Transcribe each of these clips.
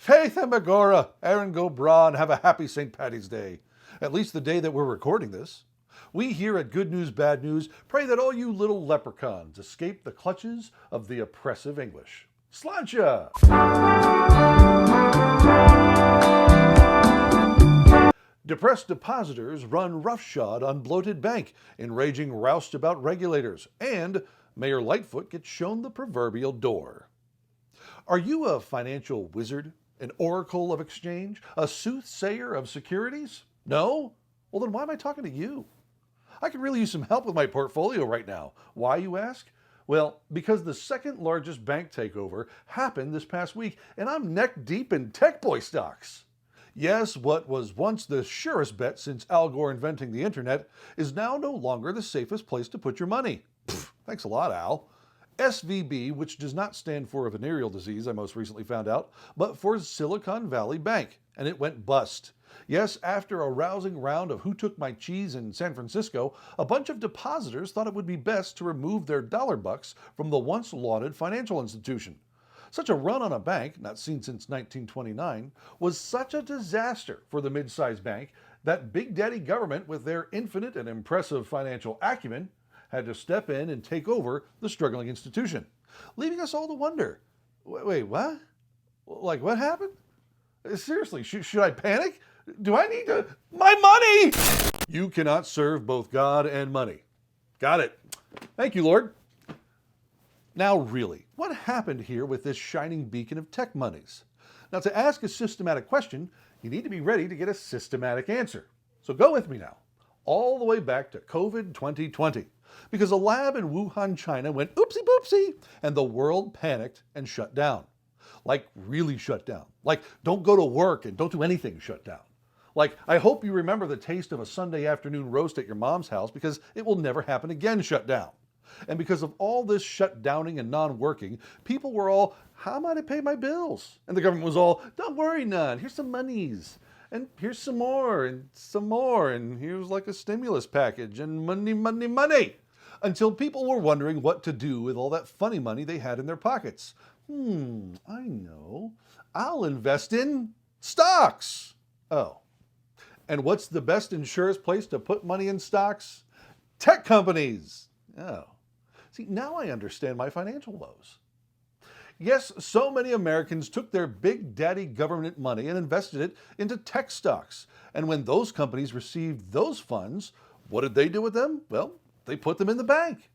Faith and Megora, Aaron go bra and have a happy St. Patty's Day. At least the day that we're recording this. We here at Good News, Bad News pray that all you little leprechauns escape the clutches of the oppressive English. Sláinte! Depressed depositors run roughshod on Bloated Bank, enraging roust about regulators, and Mayor Lightfoot gets shown the proverbial door. Are you a financial wizard, an oracle of exchange, a soothsayer of securities? No? Well, then why am I talking to you? I could really use some help with my portfolio right now. Why, you ask? Well, because the second largest bank takeover happened this past week, and I'm neck deep in tech boy stocks. Yes, what was once the surest bet since Al Gore inventing the internet is now no longer the safest place to put your money. Pfft, thanks a lot, Al. SVB, which does not stand for a venereal disease, I most recently found out, but for Silicon Valley Bank, and it went bust. Yes, after a rousing round of who took my cheese in San Francisco, a bunch of depositors thought it would be best to remove their dollar bucks from the once lauded financial institution. Such a run on a bank, not seen since 1929, was such a disaster for the mid-sized bank that Big Daddy government, with their infinite and impressive financial acumen, had to step in and take over the struggling institution, leaving us all to wonder, wait, what? Like, what happened? Seriously, should I panic? Do I need my money? You cannot serve both God and money. Got it. Thank you, Lord. Now, really, what happened here with this shining beacon of tech monies? Now, to ask a systematic question, you need to be ready to get a systematic answer. So go with me now, all the way back to COVID 2020, because a lab in Wuhan, China went oopsie boopsie, and the world panicked and shut down. Like really shut down. Like don't go to work and don't do anything shut down. Like I hope you remember the taste of a Sunday afternoon roast at your mom's house because it will never happen again shut down. And because of all this shutdowning and non-working, people were all, how am I to pay my bills? And the government was all, don't worry none, here's some monies. And here's some more, and here's like a stimulus package, and money, money, money. Until people were wondering what to do with all that funny money they had in their pockets. I know. I'll invest in stocks. Oh. And what's the best and surest place to put money in stocks? Tech companies. Oh. See, now I understand my financial woes. Yes, so many Americans took their big daddy government money and invested it into tech stocks. And when those companies received those funds, what did they do with them? Well, they put them in the bank.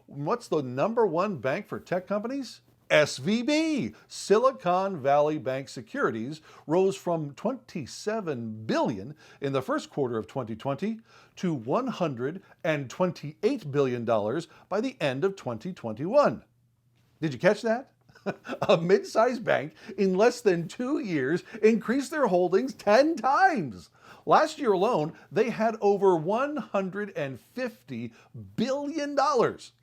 What's the number one bank for tech companies? SVB, Silicon Valley Bank Securities, rose from $27 billion in the first quarter of 2020 to $128 billion by the end of 2021. Did you catch that? A mid-sized bank in less than 2 years increased their holdings 10 times. Last year alone, they had over $150 billion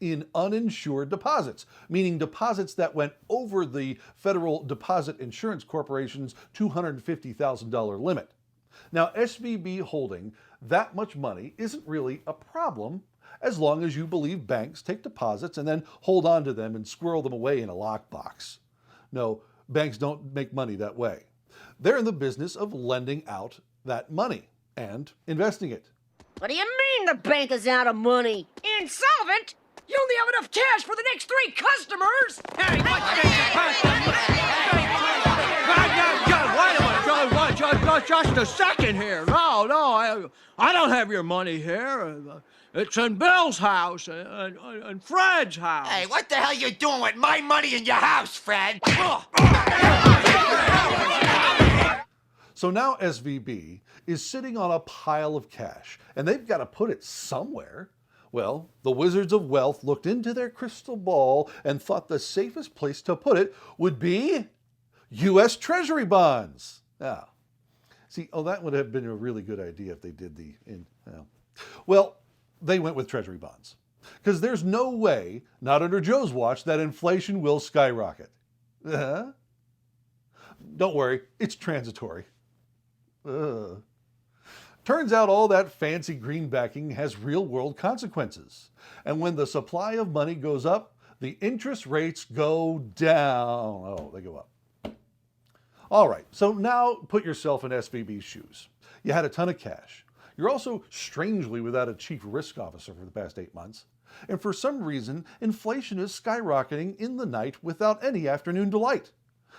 in uninsured deposits, meaning deposits that went over the Federal Deposit Insurance Corporation's $250,000 limit. Now, SVB holding that much money isn't really a problem as long as you believe banks take deposits and then hold on to them and squirrel them away in a lockbox. No, banks don't make money that way. They're in the business of lending out that money and investing it. What do you mean the bank is out of money? Insolvent? You only have enough cash for the next 3 customers! Hey, just a second here. No, I don't have your money here. It's in Bill's house and Fred's house. Hey, what the hell you doing with my money in your house, Fred? So now SVB is sitting on a pile of cash, and they've got to put it somewhere. Well, the wizards of wealth looked into their crystal ball and thought the safest place to put it would be U.S. Treasury Bonds. Ah. See, that would have been a really good idea if they did Well, they went with Treasury Bonds. Because there's no way, not under Joe's watch, that inflation will skyrocket. Don't worry, it's transitory. Turns out all that fancy greenbacking has real-world consequences. And when the supply of money goes up, the interest rates go down. Oh, they go up. All right, so now put yourself in SVB's shoes. You had a ton of cash. You're also strangely without a chief risk officer for the past 8 months. And for some reason, inflation is skyrocketing in the night without any afternoon delight.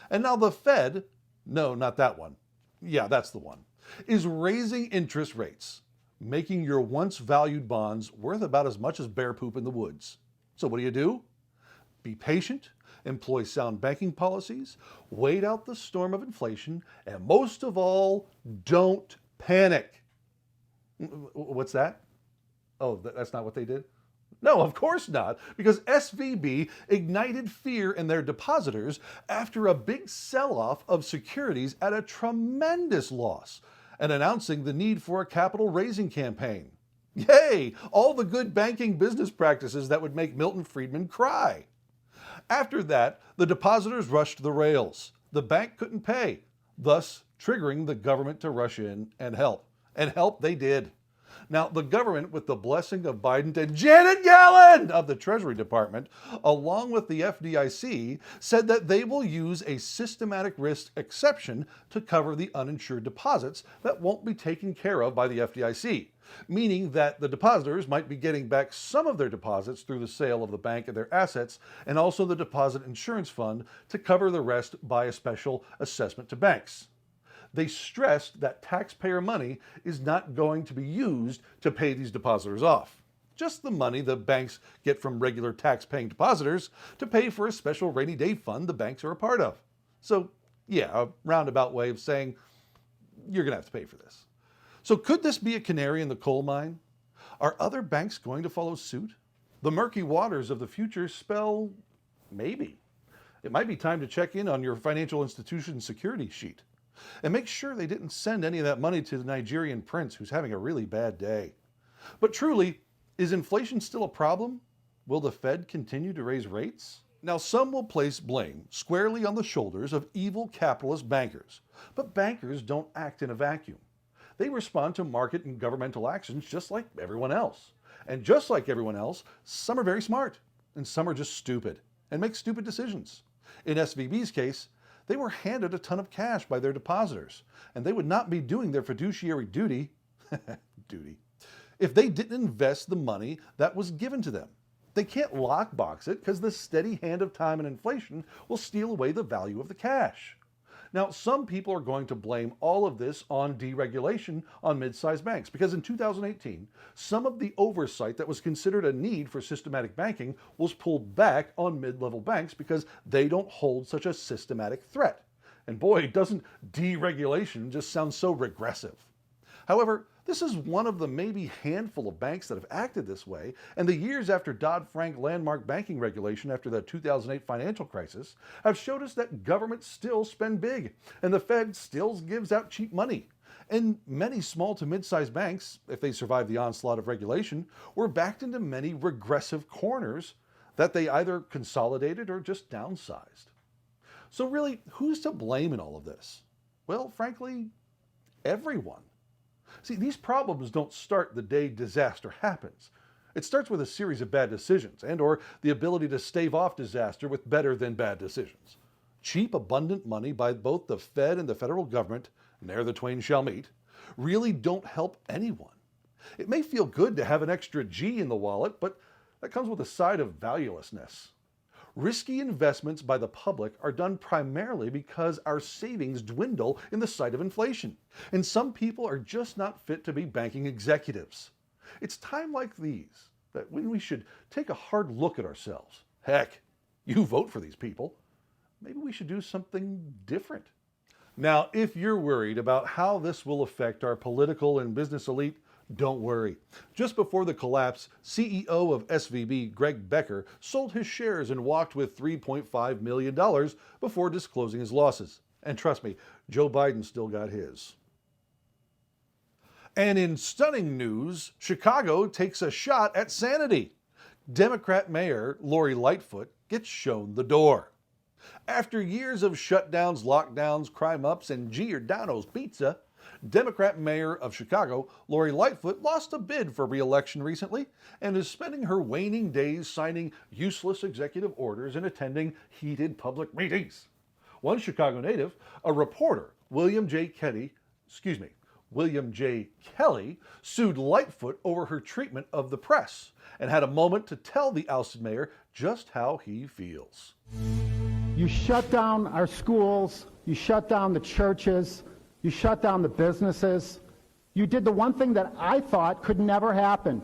And now the Fed, no, not that one. Yeah, that's the one, is raising interest rates, making your once valued bonds worth about as much as bear poop in the woods. So what do? Be patient, employ sound banking policies, wait out the storm of inflation, and most of all, don't panic. What's that? Oh, that's not what they did? No, of course not, because SVB ignited fear in their depositors after a big sell-off of securities at a tremendous loss and announcing the need for a capital raising campaign. Yay! All the good banking business practices that would make Milton Friedman cry. After that, the depositors rushed the rails. The bank couldn't pay, thus triggering the government to rush in and help. And help they did. Now, the government, with the blessing of Biden and Janet Yellen of the Treasury Department, along with the FDIC, said that they will use a systematic risk exception to cover the uninsured deposits that won't be taken care of by the FDIC, meaning that the depositors might be getting back some of their deposits through the sale of the bank and their assets, and also the deposit insurance fund to cover the rest by a special assessment to banks. They stressed that taxpayer money is not going to be used to pay these depositors off. Just the money the banks get from regular tax-paying depositors to pay for a special rainy day fund the banks are a part of. So, yeah, a roundabout way of saying you're going to have to pay for this. So could this be a canary in the coal mine? Are other banks going to follow suit? The murky waters of the future spell maybe. It might be time to check in on your financial institution security sheet. And make sure they didn't send any of that money to the Nigerian prince who's having a really bad day. But truly, is inflation still a problem? Will the Fed continue to raise rates? Now, some will place blame squarely on the shoulders of evil capitalist bankers. But bankers don't act in a vacuum. They respond to market and governmental actions just like everyone else. And just like everyone else, some are very smart, and some are just stupid and make stupid decisions. In SVB's case, they were handed a ton of cash by their depositors, and they would not be doing their fiduciary duty, if they didn't invest the money that was given to them. They can't lockbox it because the steady hand of time and inflation will steal away the value of the cash. Now, some people are going to blame all of this on deregulation on mid-sized banks because in 2018, some of the oversight that was considered a need for systematic banking was pulled back on mid-level banks because they don't hold such a systematic threat. And boy, doesn't deregulation just sound so regressive. However, this is one of the maybe handful of banks that have acted this way, and the years after Dodd-Frank landmark banking regulation after the 2008 financial crisis have showed us that governments still spend big, and the Fed still gives out cheap money. And many small to mid-sized banks, if they survive the onslaught of regulation, were backed into many regressive corners that they either consolidated or just downsized. So really, who's to blame in all of this? Well, frankly, everyone. See, these problems don't start the day disaster happens. It starts with a series of bad decisions and or the ability to stave off disaster with better than bad decisions. Cheap, abundant money by both the Fed and the federal government, ne'er the twain shall meet, really don't help anyone. It may feel good to have an extra G in the wallet, but that comes with a side of valuelessness. Risky investments by the public are done primarily because our savings dwindle in the sight of inflation, and some people are just not fit to be banking executives. It's time like these that when we should take a hard look at ourselves. Heck, you vote for these people. Maybe we should do something different. Now, if you're worried about how this will affect our political and business elite, don't worry. Just before the collapse, CEO of SVB, Greg Becker, sold his shares and walked with $3.5 million before disclosing his losses. And trust me, Joe Biden still got his. And in stunning news, Chicago takes a shot at sanity. Democrat Mayor Lori Lightfoot gets shown the door. After years of shutdowns, lockdowns, crime-ups, and Giordano's pizza, Democrat Mayor of Chicago, Lori Lightfoot, lost a bid for re-election recently and is spending her waning days signing useless executive orders and attending heated public meetings. One Chicago native, a reporter, William J. Kelly, sued Lightfoot over her treatment of the press and had a moment to tell the ousted mayor just how he feels. You shut down our schools, you shut down the churches, you shut down the businesses. You did the one thing that I thought could never happen.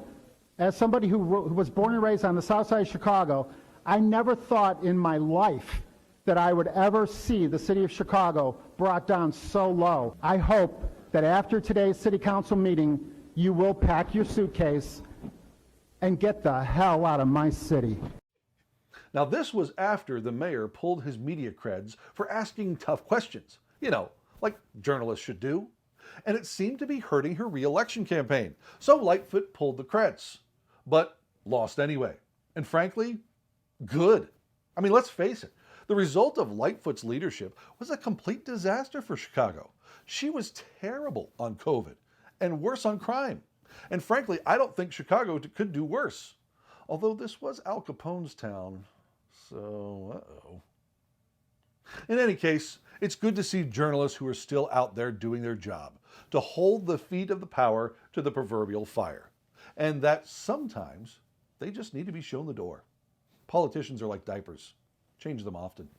As somebody who was born and raised on the south side of Chicago, I never thought in my life that I would ever see the city of Chicago brought down so low. I hope that after today's city council meeting, you will pack your suitcase and get the hell out of my city. Now, this was after the mayor pulled his media creds for asking tough questions, like journalists should do. And it seemed to be hurting her re-election campaign. So Lightfoot pulled the creds, but lost anyway. And frankly, good. I mean, let's face it. The result of Lightfoot's leadership was a complete disaster for Chicago. She was terrible on COVID and worse on crime. And frankly, I don't think Chicago could do worse. Although this was Al Capone's town, so uh-oh. In any case, it's good to see journalists who are still out there doing their job, to hold the feet of the power to the proverbial fire. And that sometimes they just need to be shown the door. Politicians are like diapers. Change them often.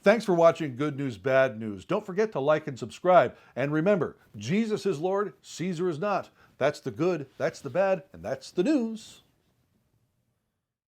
Thanks for watching Good News, Bad News. Don't forget to like and subscribe. And remember, Jesus is Lord, Caesar is not. That's the good, that's the bad, and that's the news.